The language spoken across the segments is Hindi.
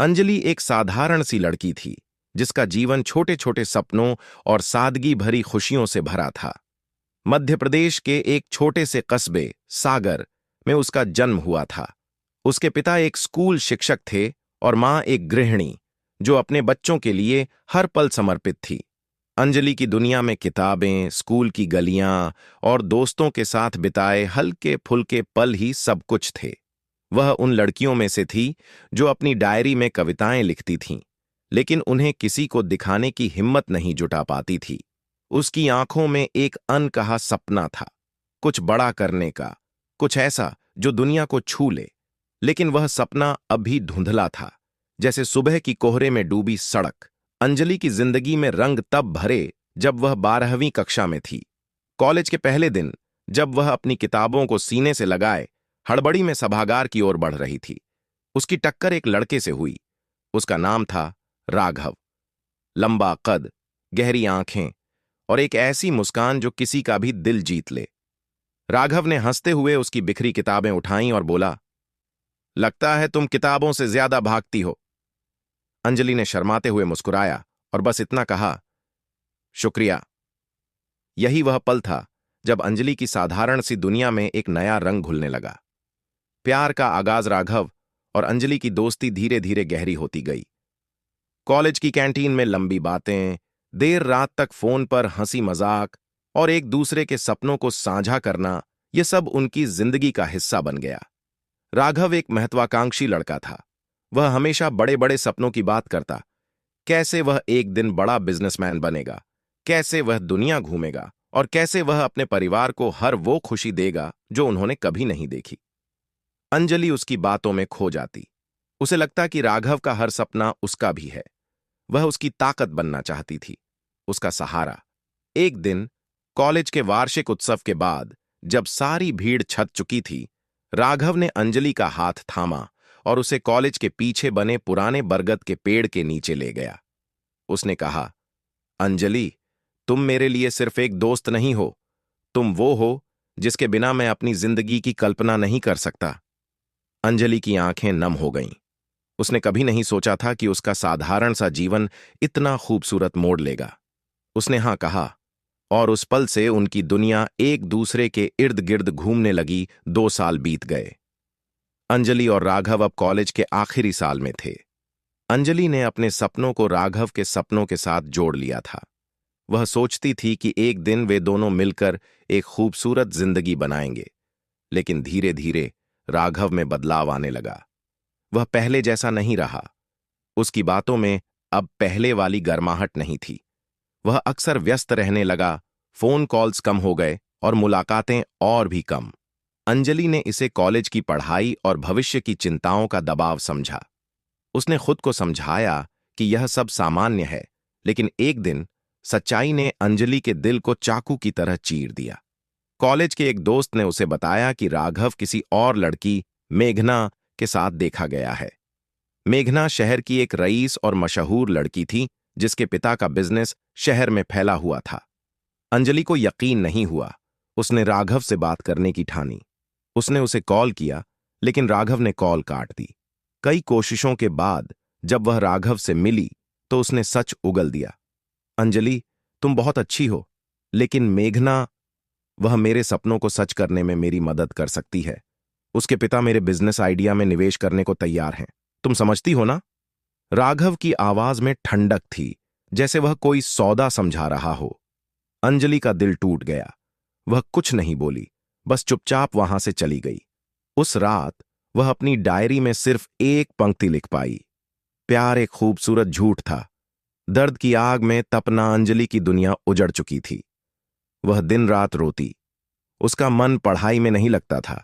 अंजलि एक साधारण सी लड़की थी जिसका जीवन छोटे छोटे सपनों और सादगी भरी खुशियों से भरा था। मध्य प्रदेश के एक छोटे से कस्बे सागर में उसका जन्म हुआ था। उसके पिता एक स्कूल शिक्षक थे और मां एक गृहिणी जो अपने बच्चों के लिए हर पल समर्पित थी। अंजलि की दुनिया में किताबें, स्कूल की गलियां और दोस्तों के साथ बिताए हल्के फुल्के पल ही सब कुछ थे। वह उन लड़कियों में से थी जो अपनी डायरी में कविताएं लिखती थीं, लेकिन उन्हें किसी को दिखाने की हिम्मत नहीं जुटा पाती थी। उसकी आंखों में एक अनकहा सपना था, कुछ बड़ा करने का, कुछ ऐसा जो दुनिया को छू ले। लेकिन वह सपना अभी धुंधला था, जैसे सुबह की कोहरे में डूबी सड़क। अंजलि की जिंदगी में रंग तब भरे जब वह 12वीं कक्षा में थी। कॉलेज के पहले दिन, जब वह अपनी किताबों को सीने से लगाए हड़बड़ी में सभागार की ओर बढ़ रही थी, उसकी टक्कर एक लड़के से हुई। उसका नाम था राघव। लंबा कद, गहरी आंखें और एक ऐसी मुस्कान जो किसी का भी दिल जीत ले। राघव ने हंसते हुए उसकी बिखरी किताबें उठाईं और बोला, लगता है तुम किताबों से ज्यादा भागती हो। अंजलि ने शर्माते हुए मुस्कुराया और बस इतना कहा, शुक्रिया। यही वह पल था जब अंजलि की साधारण सी दुनिया में एक नया रंग घुलने लगा। प्यार का आगाज राघव और अंजलि की दोस्ती धीरे धीरे गहरी होती गई। कॉलेज की कैंटीन में लंबी बातें, देर रात तक फोन पर हंसी मजाक और एक दूसरे के सपनों को साझा करना, यह सब उनकी जिंदगी का हिस्सा बन गया। राघव एक महत्वाकांक्षी लड़का था। वह हमेशा बड़े बड़े सपनों की बात करता। कैसे वह एक दिन बड़ा बिजनेसमैन बनेगा, कैसे वह दुनिया घूमेगा और कैसे वह अपने परिवार को हर वो खुशी देगा जो उन्होंने कभी नहीं देखी। अंजलि उसकी बातों में खो जाती। उसे लगता कि राघव का हर सपना उसका भी है। वह उसकी ताकत बनना चाहती थी, उसका सहारा। एक दिन कॉलेज के वार्षिक उत्सव के बाद, जब सारी भीड़ छट चुकी थी, राघव ने अंजलि का हाथ थामा और उसे कॉलेज के पीछे बने पुराने बरगद के पेड़ के नीचे ले गया। उसने कहा, अंजलि, तुम मेरे लिए सिर्फ एक दोस्त नहीं हो, तुम वो हो जिसके बिना मैं अपनी जिंदगी की कल्पना नहीं कर सकता। अंजलि की आंखें नम हो गईं। उसने कभी नहीं सोचा था कि उसका साधारण सा जीवन इतना खूबसूरत मोड़ लेगा। उसने हां कहा, और उस पल से उनकी दुनिया एक दूसरे के इर्द गिर्द घूमने लगी। 2 साल बीत गए। अंजलि और राघव अब कॉलेज के आखिरी साल में थे। अंजलि ने अपने सपनों को राघव के सपनों के साथ जोड़ लिया था। वह सोचती थी कि एक दिन वे दोनों मिलकर एक खूबसूरत जिंदगी बनाएंगे। लेकिन धीरे धीरे राघव में बदलाव आने लगा। वह पहले जैसा नहीं रहा। उसकी बातों में अब पहले वाली गर्माहट नहीं थी। वह अक्सर व्यस्त रहने लगा, फोन कॉल्स कम हो गए और मुलाकातें और भी कम। अंजलि ने इसे कॉलेज की पढ़ाई और भविष्य की चिंताओं का दबाव समझा। उसने खुद को समझाया कि यह सब सामान्य है, लेकिन एक दिन सच्चाई ने अंजलि के दिल को चाकू की तरह चीर दिया। कॉलेज के एक दोस्त ने उसे बताया कि राघव किसी और लड़की, मेघना, के साथ देखा गया है। मेघना शहर की एक रईस और मशहूर लड़की थी जिसके पिता का बिजनेस शहर में फैला हुआ था। अंजलि को यकीन नहीं हुआ। उसने राघव से बात करने की ठानी। उसने उसे कॉल किया, लेकिन राघव ने कॉल काट दी। कई कोशिशों के बाद जब वह राघव से मिली तो उसने सच उगल दिया, अंजलि, तुम बहुत अच्छी हो, लेकिन मेघना, वह मेरे सपनों को सच करने में मेरी मदद कर सकती है। उसके पिता मेरे बिजनेस आइडिया में निवेश करने को तैयार हैं। तुम समझती हो ना? राघव की आवाज में ठंडक थी, जैसे वह कोई सौदा समझा रहा हो। अंजलि का दिल टूट गया। वह कुछ नहीं बोली, बस चुपचाप वहां से चली गई। उस रात वह अपनी डायरी में सिर्फ एक पंक्ति लिख पाई, प्यार एक खूबसूरत झूठ था। दर्द की आग में तपना अंजलि की दुनिया उजड़ चुकी थी। वह दिन रात रोती। उसका मन पढ़ाई में नहीं लगता था।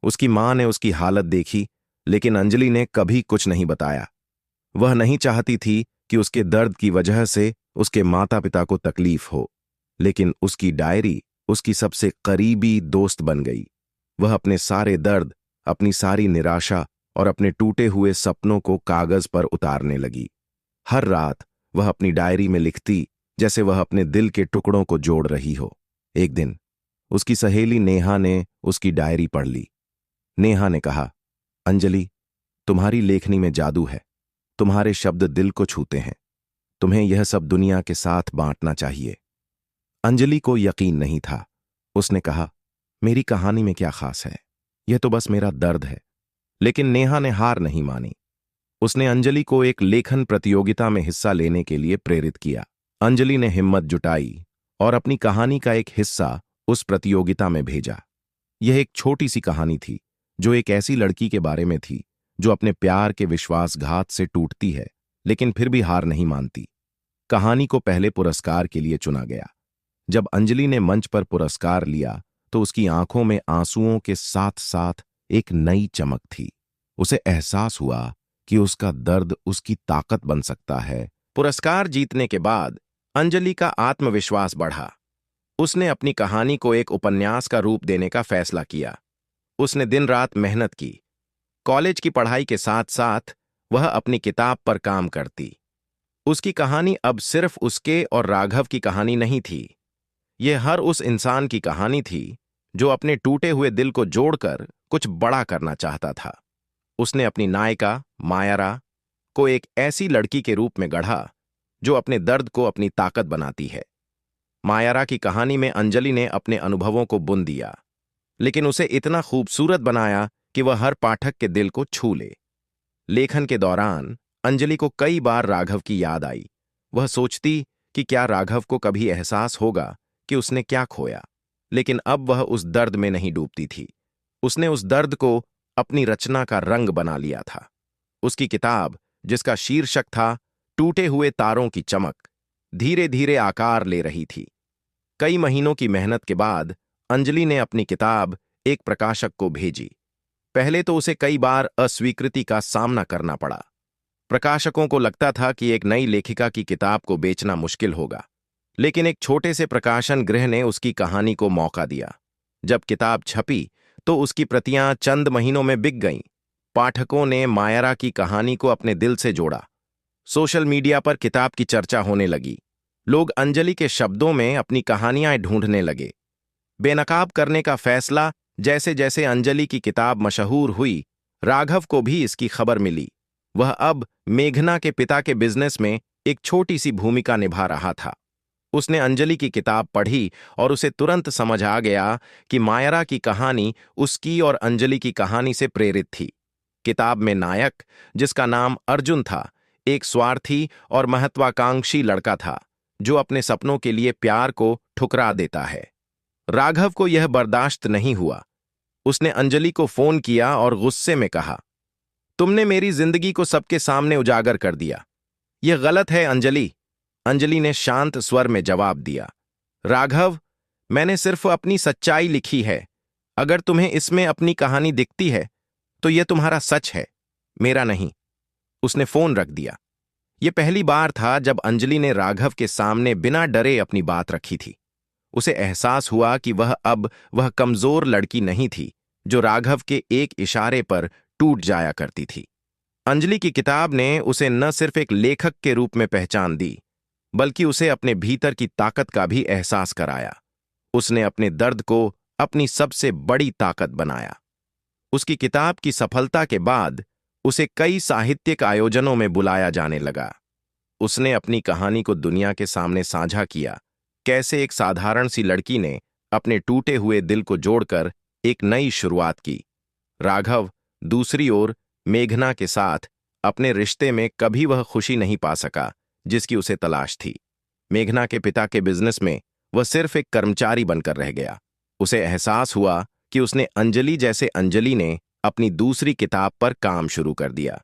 उसकी मां ने उसकी हालत देखी, लेकिन अंजलि ने कभी कुछ नहीं बताया। वह नहीं चाहती थी कि उसके दर्द की वजह से उसके माता पिता को तकलीफ हो, लेकिन उसकी डायरी उसकी सबसे करीबी दोस्त बन गई। वह अपने सारे दर्द, अपनी सारी निराशा और अपने टूटे हुए सपनों को कागज पर उतारने लगी। हर रात वह अपनी डायरी में लिखती जैसे वह अपने दिल के टुकड़ों को जोड़ रही हो। एक दिन उसकी सहेली नेहा ने उसकी डायरी पढ़ ली। नेहा ने कहा, अंजलि, तुम्हारी लेखनी में जादू है। तुम्हारे शब्द दिल को छूते हैं। तुम्हें यह सब दुनिया के साथ बांटना चाहिए। अंजलि को यकीन नहीं था। उसने कहा, मेरी कहानी में क्या खास है? यह तो बस मेरा दर्द है। लेकिन नेहा ने हार नहीं मानी। उसने अंजलि को एक लेखन प्रतियोगिता में हिस्सा लेने के लिए प्रेरित किया। अंजलि ने हिम्मत जुटाई और अपनी कहानी का एक हिस्सा उस प्रतियोगिता में भेजा। यह एक छोटी सी कहानी थी जो एक ऐसी लड़की के बारे में थी जो अपने प्यार के विश्वासघात से टूटती है लेकिन फिर भी हार नहीं मानती। कहानी को पहले पुरस्कार के लिए चुना गया। जब अंजलि ने मंच पर पुरस्कार लिया तो उसकी आंखों में आंसुओं के साथ साथ एक नई चमक थी। उसे एहसास हुआ कि उसका दर्द उसकी ताकत बन सकता है। पुरस्कार जीतने के बाद अंजलि का आत्मविश्वास बढ़ा। उसने अपनी कहानी को एक उपन्यास का रूप देने का फैसला किया। उसने दिन रात मेहनत की। कॉलेज की पढ़ाई के साथ साथ वह अपनी किताब पर काम करती। उसकी कहानी अब सिर्फ उसके और राघव की कहानी नहीं थी। यह हर उस इंसान की कहानी थी जो अपने टूटे हुए दिल को जोड़कर कुछ बड़ा करना चाहता था। उसने अपनी नायिका मायरा को एक ऐसी लड़की के रूप में गढ़ा जो अपने दर्द को अपनी ताकत बनाती है। मायरा की कहानी में अंजलि ने अपने अनुभवों को बुन दिया, लेकिन उसे इतना खूबसूरत बनाया कि वह हर पाठक के दिल को छू ले। लेखन के दौरान अंजलि को कई बार राघव की याद आई। वह सोचती कि क्या राघव को कभी एहसास होगा कि उसने क्या खोया, लेकिन अब वह उस दर्द में नहीं डूबती थी। उसने उस दर्द को अपनी रचना का रंग बना लिया था। उसकी किताब, जिसका शीर्षक था टूटे हुए तारों की चमक, धीरे धीरे आकार ले रही थी। कई महीनों की मेहनत के बाद अंजलि ने अपनी किताब एक प्रकाशक को भेजी। पहले तो उसे कई बार अस्वीकृति का सामना करना पड़ा। प्रकाशकों को लगता था कि एक नई लेखिका की किताब को बेचना मुश्किल होगा, लेकिन एक छोटे से प्रकाशन गृह ने उसकी कहानी को मौका दिया। जब किताब छपी तो उसकी प्रतियां चंद महीनों में बिक गईं। पाठकों ने मायरा की कहानी को अपने दिल से जोड़ा। सोशल मीडिया पर किताब की चर्चा होने लगी। लोग अंजलि के शब्दों में अपनी कहानियां ढूंढने लगे। बेनकाब करने का फैसला, जैसे जैसे अंजलि की किताब मशहूर हुई, राघव को भी इसकी खबर मिली। वह अब मेघना के पिता के बिजनेस में एक छोटी सी भूमिका निभा रहा था। उसने अंजलि की किताब पढ़ी और उसे तुरंत समझ आ गया कि मायरा की कहानी उसकी और अंजलि की कहानी से प्रेरित थी। किताब में नायक, जिसका नाम अर्जुन था, एक स्वार्थी और महत्वाकांक्षी लड़का था जो अपने सपनों के लिए प्यार को ठुकरा देता है। राघव को यह बर्दाश्त नहीं हुआ। उसने अंजलि को फोन किया और गुस्से में कहा, तुमने मेरी जिंदगी को सबके सामने उजागर कर दिया। यह गलत है अंजलि। अंजलि ने शांत स्वर में जवाब दिया, राघव, मैंने सिर्फ अपनी सच्चाई लिखी है। अगर तुम्हें इसमें अपनी कहानी दिखती है तो यह तुम्हारा सच है, मेरा नहीं। उसने फोन रख दिया। यह पहली बार था जब अंजलि ने राघव के सामने बिना डरे अपनी बात रखी थी। उसे एहसास हुआ कि वह कमजोर लड़की नहीं थी जो राघव के एक इशारे पर टूट जाया करती थी। अंजलि की किताब ने उसे न सिर्फ एक लेखक के रूप में पहचान दी, बल्कि उसे अपने भीतर की ताकत का भी एहसास कराया। उसने अपने दर्द को अपनी सबसे बड़ी ताकत बनाया। उसकी किताब की सफलता के बाद उसे कई साहित्यिक आयोजनों में बुलाया जाने लगा। उसने अपनी कहानी को दुनिया के सामने साझा किया, कैसे एक साधारण सी लड़की ने अपने टूटे हुए दिल को जोड़कर एक नई शुरुआत की। राघव, दूसरी ओर, मेघना के साथ अपने रिश्ते में कभी वह खुशी नहीं पा सका जिसकी उसे तलाश थी। मेघना के पिता के बिजनेस में वह सिर्फ एक कर्मचारी बनकर रह गया। उसे एहसास हुआ कि उसने अंजलि जैसे अंजलि ने अपनी दूसरी किताब पर काम शुरू कर दिया।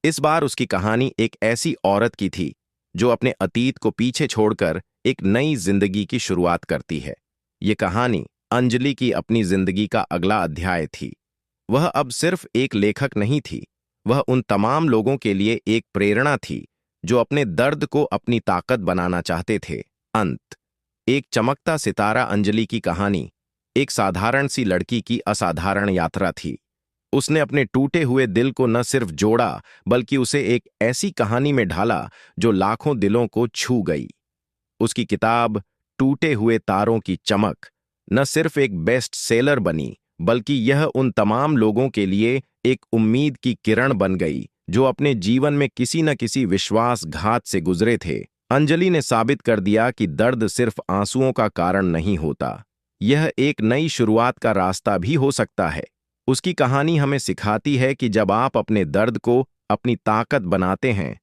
इस बार उसकी कहानी एक ऐसी औरत की थी जो अपने अतीत को पीछे छोड़कर एक नई जिंदगी की शुरुआत करती है। ये कहानी अंजलि की अपनी जिंदगी का अगला अध्याय थी। वह अब सिर्फ एक लेखक नहीं थी, वह उन तमाम लोगों के लिए एक प्रेरणा थी जो अपने दर्द को अपनी ताकत बनाना चाहते थे। अंत, एक चमकता सितारा अंजलि की कहानी एक साधारण सी लड़की की असाधारण यात्रा थी। उसने अपने टूटे हुए दिल को न सिर्फ जोड़ा बल्कि उसे एक ऐसी कहानी में ढाला जो लाखों दिलों को छू गई। उसकी किताब टूटे हुए तारों की चमक न सिर्फ एक बेस्ट सेलर बनी, बल्कि यह उन तमाम लोगों के लिए एक उम्मीद की किरण बन गई जो अपने जीवन में किसी न किसी विश्वासघात से गुजरे थे, अंजलि ने साबित कर दिया कि दर्द सिर्फ आंसुओं का कारण नहीं होता, यह एक नई शुरुआत का रास्ता भी हो सकता है। उसकी कहानी हमें सिखाती है कि जब आप अपने दर्द को अपनी ताकत बनाते हैं